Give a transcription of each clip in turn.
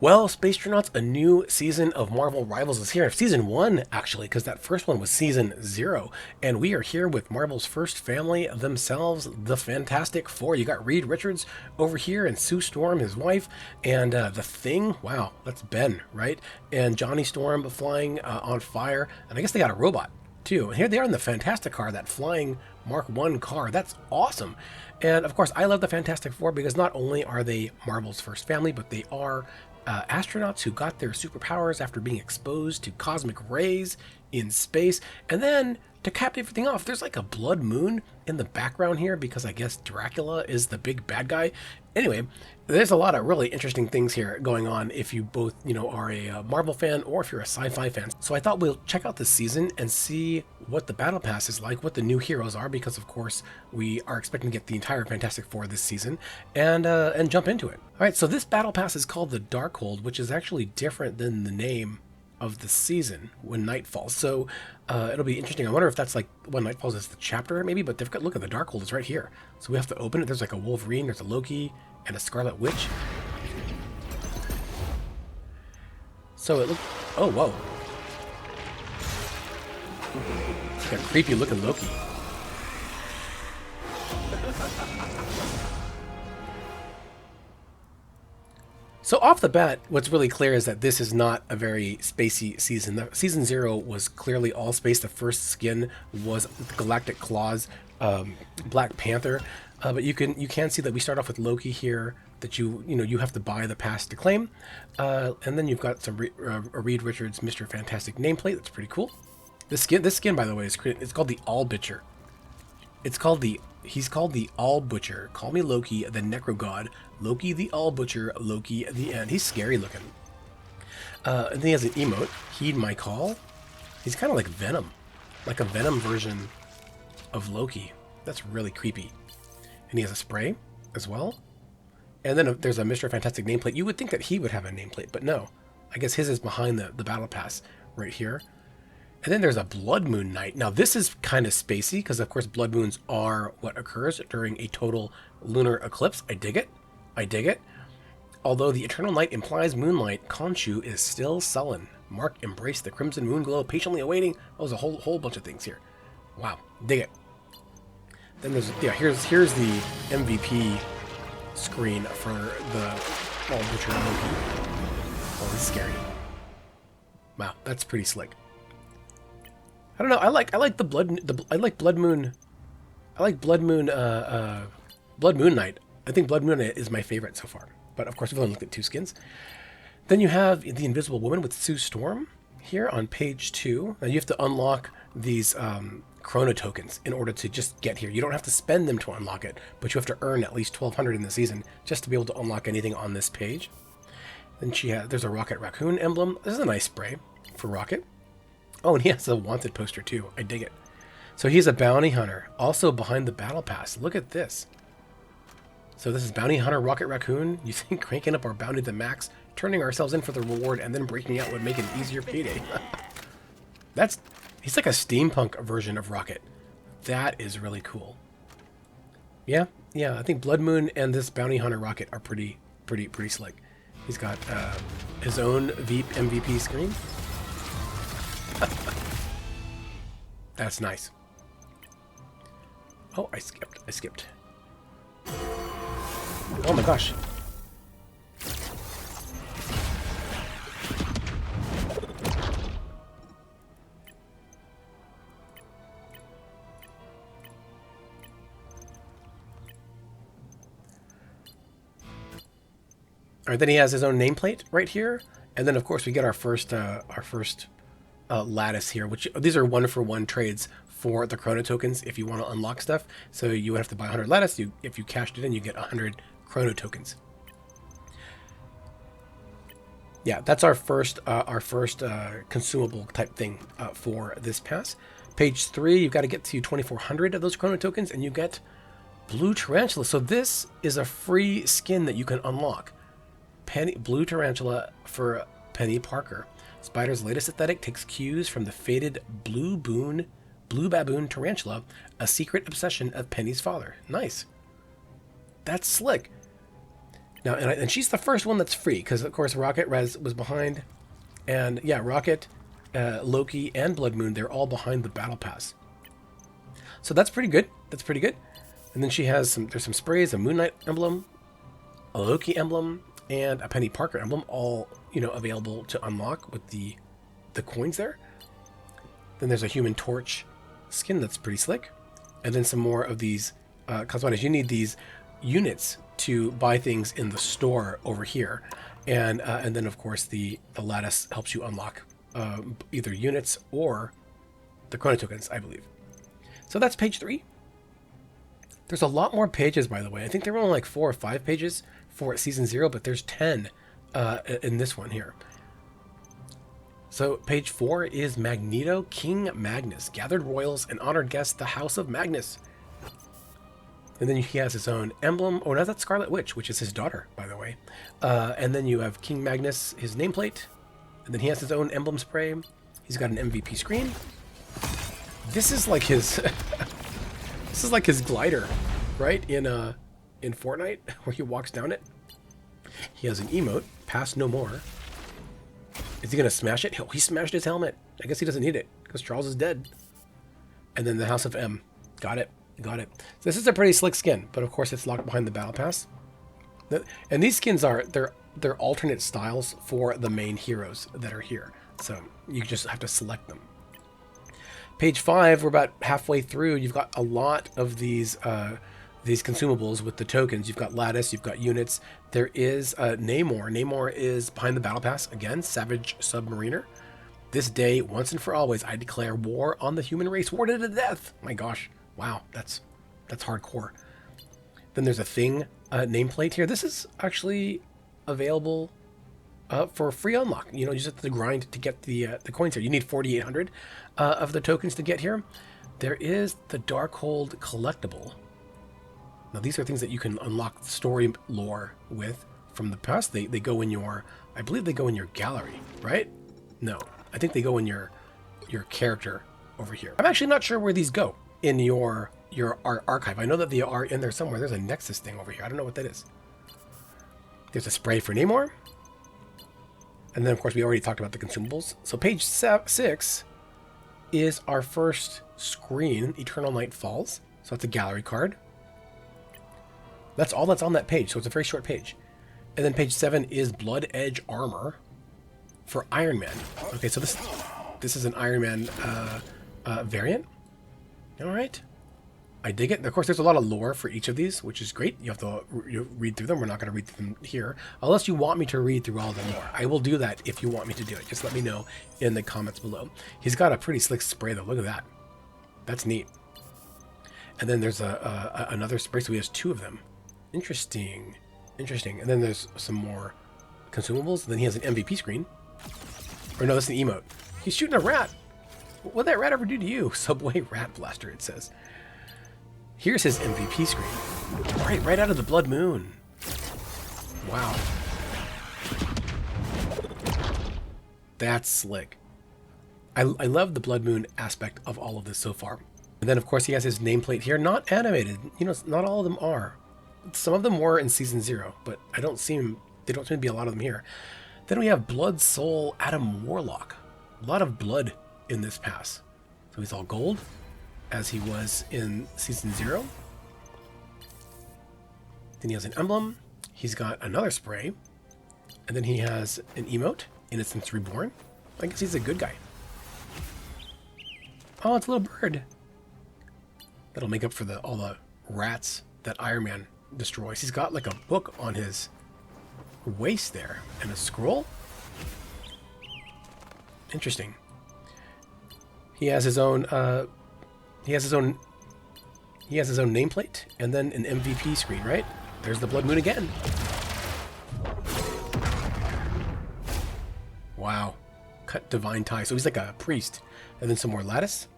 Well, Spacetronauts, a new season of Marvel Rivals is here. Season 1, actually, because that first one was Season 0. And we are here with Marvel's first family themselves, the Fantastic Four. You got Reed Richards over here and Sue Storm, his wife, and The Thing. Wow, that's Ben, right? And Johnny Storm flying on fire. And I guess they got a robot, too. And here they are in the Fantastic car, that flying Mark 1 car. That's awesome. And of course, I love the Fantastic Four because not only are they Marvel's first family, but they are astronauts who got their superpowers after being exposed to cosmic rays in space. And then to cap everything off, there's like a blood moon in the background here because I guess Dracula is the big bad guy. Anyway, there's a lot of really interesting things here going on if you both, are a Marvel fan or if you're a sci-fi fan. So I thought we'll check out this season and see what the Battle Pass is like, what the new heroes are, because of course we are expecting to get the entire Fantastic Four this season, and jump into it. All right, so this Battle Pass is called the Darkhold, which is actually different than the name of the season when night falls. So it'll be interesting. I wonder if that's like when night falls is the chapter maybe, but they've got, look at the Darkhold is right here. So we have to open it. There's like a Wolverine, there's a Loki, and a Scarlet Witch. So it looks, oh, whoa. It's got a creepy looking Loki. So off the bat, what's really clear is that this is not a very spacey season. Season 0 was clearly all space. The first skin was Galactic Claws, Black Panther. But you can see that we start off with Loki here, that you have to buy the pass to claim. And then you've got some Reed Richards Mr. Fantastic nameplate. That's pretty cool. This skin, by the way, it's called the All Butcher. He's called the All Butcher. Call me Loki, the Necro God. Loki the All Butcher, Loki the End. He's scary looking. And then he has an emote. Heed my call. He's kind of like Venom. Like a Venom version of Loki. That's really creepy. And he has a spray as well. And then there's a Mr. Fantastic nameplate. You would think that he would have a nameplate, but no. I guess his is behind the Battle Pass right here. And then there's a Blood Moon Night. Now this is kind of spacey because of course blood moons are what occurs during a total lunar eclipse. I dig it. I dig it. Although the eternal night implies moonlight, Khonshu is still sullen. Mark embraced the crimson moon glow, patiently awaiting. Oh, there's a whole bunch of things here. Wow, dig it. Then there's here's the MVP screen for the All Butcher Loki. Oh, it's scary. Wow, that's pretty slick. I don't know. I like Blood Moon. I like Blood Moon Night. I think Blood Moon Night is my favorite so far. But of course, we've only looked at 2 skins. Then you have the Invisible Woman with Sue Storm here on page 2. Now you have to unlock these Chrono Tokens in order to just get here. You don't have to spend them to unlock it, but you have to earn at least 1,200 in the season just to be able to unlock anything on this page. Then there's a Rocket Raccoon emblem. This is a nice spray for Rocket. Oh, and he has a wanted poster too. I dig it. So he's a bounty hunter, also behind the Battle Pass. Look at this. So this is Bounty Hunter Rocket Raccoon. You think cranking up our bounty to the max, turning ourselves in for the reward, and then breaking out would make an easier payday. He's like a steampunk version of Rocket. That is really cool. Yeah, I think Blood Moon and this Bounty Hunter Rocket are pretty slick. He's got his own MVP screen. That's nice. Oh, I skipped. Oh my gosh. All right, then he has his own nameplate right here, and then of course we get our first lattice here, which these are 1-for-1 trades for the Chrono Tokens if you want to unlock stuff. So you would have to buy 100 lattice. If you cashed it in, you get 100 Chrono Tokens. Yeah, that's our first consumable type thing for this pass. Page 3, you've got to get to 2,400 of those Chrono Tokens, and you get Blue Tarantula. So this is a free skin that you can unlock. Blue Tarantula for Peni Parker. Spider's latest aesthetic takes cues from the faded Blue Baboon Tarantula, a secret obsession of Penny's father. Nice. That's slick. Now, and she's the first one that's free, because of course Rocket was behind. And yeah, Rocket, Loki, and Blood Moon, they're all behind the Battle Pass. So that's pretty good. That's pretty good. And then she has there's some sprays, a Moon Knight emblem, a Loki emblem, and a Penny Parker emblem, all, you know, available to unlock with the coins there. Then there's a Human Torch skin that's pretty slick. And then some more of these cosmetics. You need these units to buy things in the store over here. And then, of course, the lattice helps you unlock either units or the Chrono Tokens, I believe. So that's page 3. There's a lot more pages, by the way. I think there were only like 4 or 5 pages for Season 0, but there's 10 in this one here. So page 4 is Magneto, King Magnus, gathered royals and honored guests, the House of Magnus. And then he has his own emblem. Oh, no, that's Scarlet Witch, which is his daughter, by the way. And then you have King Magnus, his nameplate. And then he has his own emblem spray. He's got an MVP screen. This is like his... this is like his glider, right? In Fortnite, where he walks down it. He has an emote, Pass No More. Is he going to smash it? He smashed his helmet. I guess he doesn't need it, because Charles is dead. And then the House of M. Got it. Got it. So this is a pretty slick skin, but of course it's locked behind the Battle Pass. And these skins are, they're alternate styles for the main heroes that are here. So you just have to select them. Page 5, we're about halfway through. You've got a lot of these consumables with the tokens. You've got lattice, you've got units. There is Namor. Namor is behind the Battle Pass. Again, Savage Submariner. This day, once and for always, I declare war on the human race. War to the death. My gosh. Wow, that's hardcore. Then there's a Thing nameplate here. This is actually available for free unlock. You know, you just have to grind to get the coins here. You need 4,800 of the tokens to get here. There is the Darkhold collectible. Now, these are things that you can unlock story lore with from the past. They go in your, I believe they go in your gallery, right? No, I think they go in your character over here. I'm actually not sure where these go in your archive. I know that they are in there somewhere. There's a Nexus thing over here. I don't know what that is. There's a spray for Namor. And then, of course, we already talked about the consumables. So page 6 is our first screen, Eternal Night Falls. So it's a gallery card. That's all that's on that page, so it's a very short page. And then page 7 is Blood Edge Armor for Iron Man. Okay, so this is an Iron Man variant. All right. I dig it. Of course, there's a lot of lore for each of these, which is great. You have to read through them. We're not going to read through them here, unless you want me to read through all of them more. I will do that if you want me to do it. Just let me know in the comments below. He's got a pretty slick spray, though. Look at that. That's neat. And then there's another spray, so he has 2 of them. Interesting. Interesting. And then there's some more consumables. And then he has an MVP screen. Or no, that's an emote. He's shooting a rat. What'd that rat ever do to you? Subway Rat Blaster, it says. Here's his MVP screen. Right out of the Blood Moon. Wow. That's slick. I love the Blood Moon aspect of all of this so far. And then, of course, he has his nameplate here. Not animated. You know, not all of them are. Some of them were in Season 0, but they don't seem to be a lot of them here. Then we have Blood Soul Adam Warlock. A lot of blood in this pass. So he's all gold, as he was in Season 0. Then he has an emblem. He's got another spray. And then he has an emote, Innocence Reborn. I guess he's a good guy. Oh, it's a little bird. That'll make up for all the rats that Iron Man destroys. He's got like a book on his waist there and a scroll. Interesting. He has his own nameplate and then an MVP screen, right? There's the Blood Moon again. Wow. Cut Divine Tie. So he's like a priest. And then some more lattice.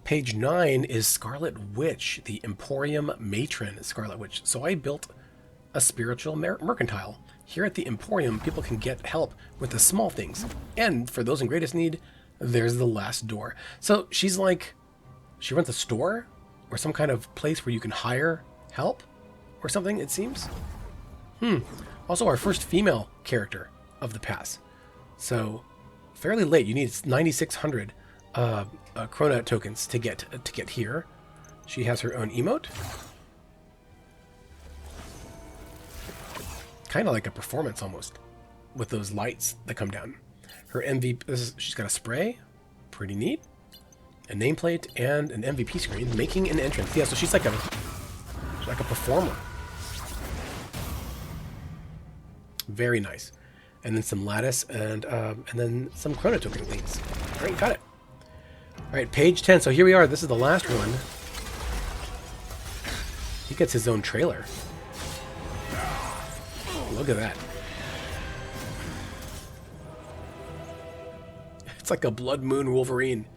Page 9 is Scarlet Witch, the Emporium Matron Scarlet Witch. So I built a spiritual mercantile. Here at the Emporium, people can get help with the small things. And for those in greatest need, there's the last door. So she's like, she runs a store or some kind of place where you can hire help or something, it seems. Also, our first female character of the pass. So, fairly late. You need 9,600 Chrono Tokens to get here. She has her own emote. Kind of like a performance almost, with those lights that come down. Her MVP, she's got a spray, pretty neat. A nameplate and an MVP screen, making an entrance. Yeah, so she's like a performer. Very nice. And then some lattice and then some Chrono Token things. All right, got it. All right, page 10. So here we are. This is the last one. He gets his own trailer. Look at that. It's like a Blood Moon Wolverine.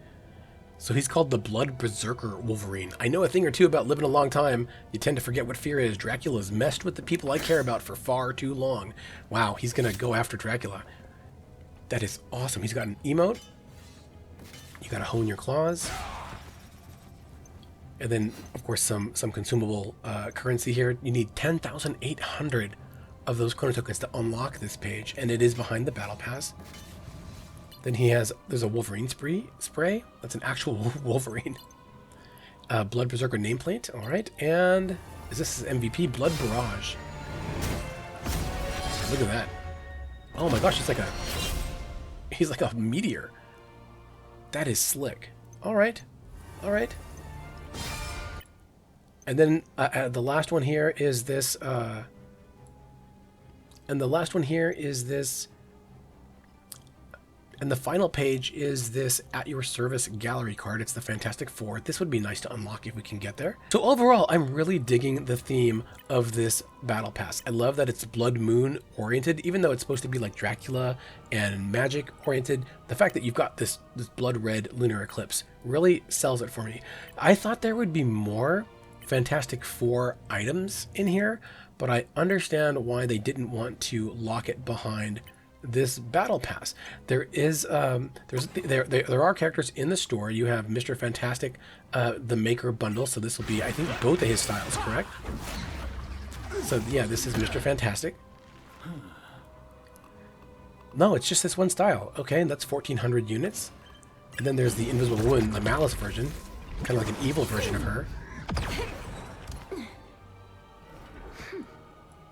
So he's called the Blood Berserker Wolverine. I know a thing or two about living a long time. You tend to forget what fear is. Dracula's messed with the people I care about for far too long. Wow, he's gonna go after Dracula. That is awesome. He's got an emote. You gotta hone your claws. And then, of course, some consumable currency here. You need 10,800 of those Chrono Tokens to unlock this page, and it is behind the Battle Pass. Then there's a Wolverine spray. That's an actual Wolverine. Blood Berserker nameplate. All right, and is this MVP? Blood Barrage. Look at that. Oh my gosh, he's like a meteor. That is slick. All right, all right. And then the last one here is this. And the final page is this At Your Service gallery card. It's the Fantastic Four. This would be nice to unlock if we can get there. So overall, I'm really digging the theme of this Battle Pass. I love that it's Blood Moon oriented, even though it's supposed to be like Dracula and magic oriented. The fact that you've got this blood red lunar eclipse really sells it for me. I thought there would be more Fantastic Four items in here, but I understand why they didn't want to lock it behind this Battle Pass. There is there are characters in the store. You have Mr. Fantastic, the Maker bundle. So this will be, I think, both of his styles, correct? So yeah, this is Mr. Fantastic. No, it's just this one style. Okay, and that's 1,400 units. And then there's the Invisible Woman, the Malice version, kind of like an evil version of her.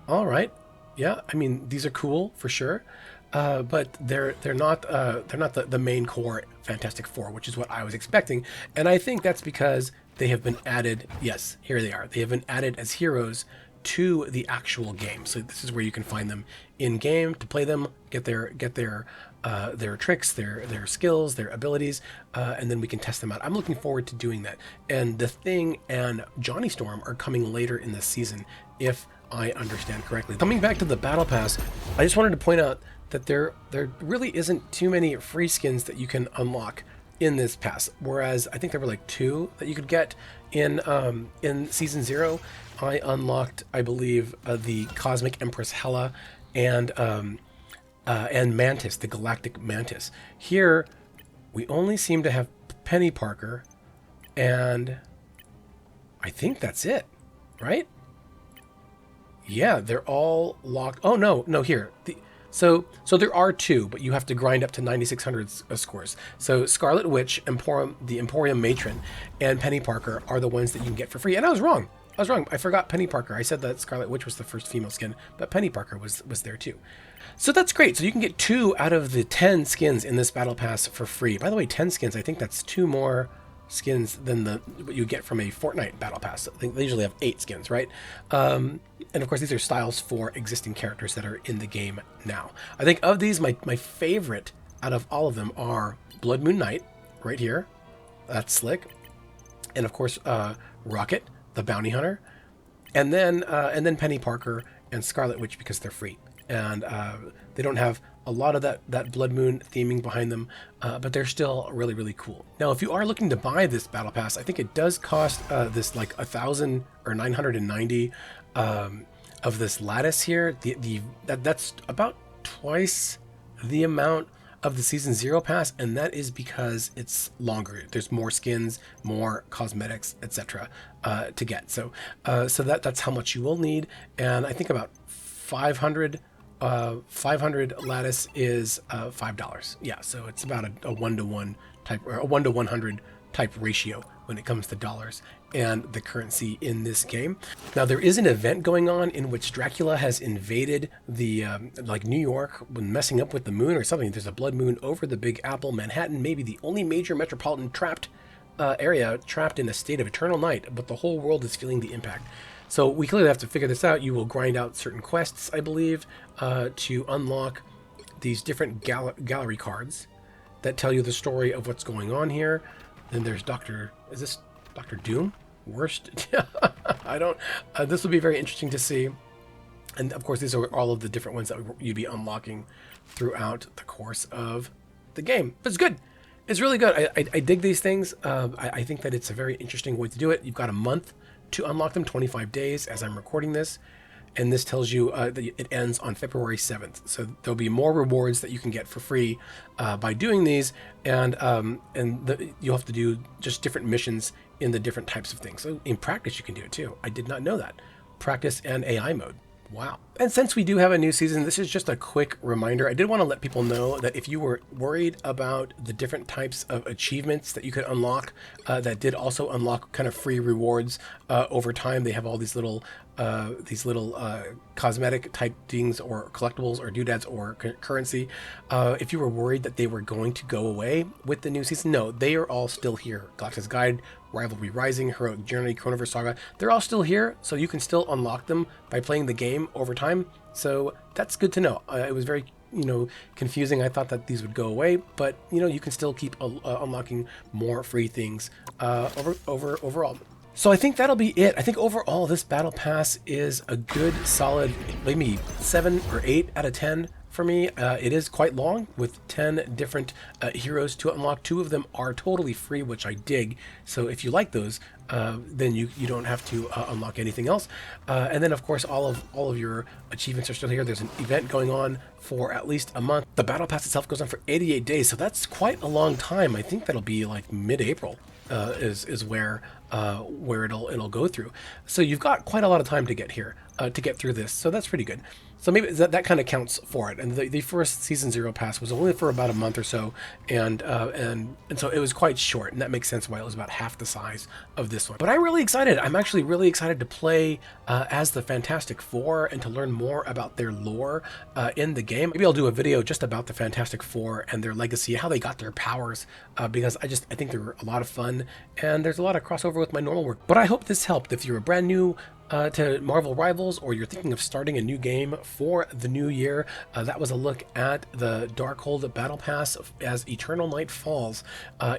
All right, yeah. I mean, these are cool for sure. But they're not the main core Fantastic Four, which is what I was expecting, and I think that's because they have been added. Yes, here they are. They have been added as heroes to the actual game. So this is where you can find them in game to play them, get their tricks, their skills, their abilities, and then we can test them out. I'm looking forward to doing that. And the Thing and Johnny Storm are coming later in the season, if I understand correctly. Coming back to the Battle Pass, I just wanted to point out that there really isn't too many free skins that you can unlock in this pass, whereas I think there were like 2 that you could get in Season 0. I unlocked, I believe, the Cosmic Empress HELA and Mantis, the Galactic Mantis. Here, we only seem to have Peni Parker, and I think that's it, right? Yeah, they're all locked. Oh no, here. So there are 2, but you have to grind up to 9,600 scores. So Scarlet Witch, the Emporium Matron, and Peni Parker are the ones that you can get for free. And I was wrong. I forgot Peni Parker. I said that Scarlet Witch was the first female skin, but Peni Parker was there too. So that's great. So you can get 2 out of the 10 skins in this Battle Pass for free. By the way, 10 skins, I think that's 2 more skins than what you get from a Fortnite Battle Pass. I think they usually have 8 skins, right? And of course, these are styles for existing characters that are in the game now. I think of these, my favorite out of all of them are Blood Moon Knight, right here. That's slick. And of course, Rocket, the Bounty Hunter, and then Peni Parker and Scarlet Witch, because they're free. And they don't have a lot of that Blood Moon theming behind them, but they're still really, really cool. Now, if you are looking to buy this Battle Pass, I think it does cost this like 1,000 or 990 of this lattice here. That's about twice the amount of the Season 0 pass, and that is because it's longer. There's more skins, more cosmetics, etc. To get. So that's how much you will need, and I think about 500 500 lattice is $5. Yeah, so it's about a 1-to-1 type, or a 1-to-100 type ratio when it comes to dollars and the currency in this game. Now there is an event going on in which Dracula has invaded the like New York, when messing up with the moon or something. There's a blood moon over the Big Apple. Manhattan may be the only major metropolitan area trapped in a state of eternal night, but the whole world is feeling the impact. So we clearly have to figure this out. You will grind out certain quests, I believe, to unlock these different gallery cards that tell you the story of what's going on here. Then there's is this Dr. Doom? Worst? I don't, this will be very interesting to see. And of course, these are all of the different ones that you'd be unlocking throughout the course of the game. But it's good. It's really good. I dig these things. I think that it's a very interesting way to do it. You've got a month to unlock them, 25 days as I'm recording this. And this tells you that it ends on February 7th. So there'll be more rewards that you can get for free by doing these. And you'll have to do just different missions in the different types of things. So in practice, you can do it too. I did not know that. Practice and AI mode. Wow. And since we do have a new season, this is just a quick reminder. I did want to let people know that if you were worried about the different types of achievements that you could unlock, that did also unlock kind of free rewards over time. They have all these little cosmetic type things or collectibles or doodads or currency. If you were worried that they were going to go away with the new season, no, they are all still here. Galactus Guide, Rivalry Rising, Heroic Journey, Chronoverse Saga, they're all still here, so you can still unlock them by playing the game over time. So that's good to know. It was very, confusing. I thought that these would go away, but you can still keep unlocking more free things overall. So I think that'll be it. I think overall this Battle Pass is a good, solid, maybe 7 or 8 out of 10 for me. It is quite long with 10 different heroes to unlock. 2 of them are totally free, which I dig. So if you like those, then you don't have to unlock anything else. And then of course all of your achievements are still here. There's an event going on for at least a month. The Battle Pass itself goes on for 88 days, so that's quite a long time. I think that'll be like mid-April. Is where it'll go through. So you've got quite a lot of time to get here, to get through this. So that's pretty good. So maybe that kind of counts for it. And the first Season 0 pass was only for about a month or so, and so it was quite short, and that makes sense why it was about half the size of this one. But I'm really excited. I'm actually really excited to play as the Fantastic Four and to learn more about their lore in the game. Maybe I'll do a video just about the Fantastic Four and their legacy, how they got their powers, because I think they're a lot of fun, and there's a lot of crossover with my normal work. But I hope this helped. If you're a brand new to Marvel Rivals, or you're thinking of starting a new game for the new year, that was a look at the Darkhold Battle Pass as Eternal Night falls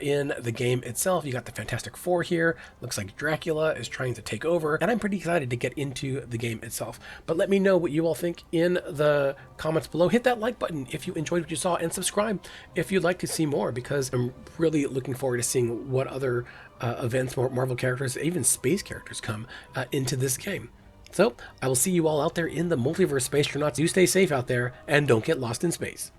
in the game itself. You got the Fantastic Four here. Looks like Dracula is trying to take over, and I'm pretty excited to get into the game itself. But let me know what you all think in the comments below. Hit that like button if you enjoyed what you saw, and subscribe if you'd like to see more, because I'm really looking forward to seeing what other events, Marvel characters, even space characters come into this game. So I will see you all out there in the multiverse, Space Astronauts. You stay safe out there and don't get lost in space.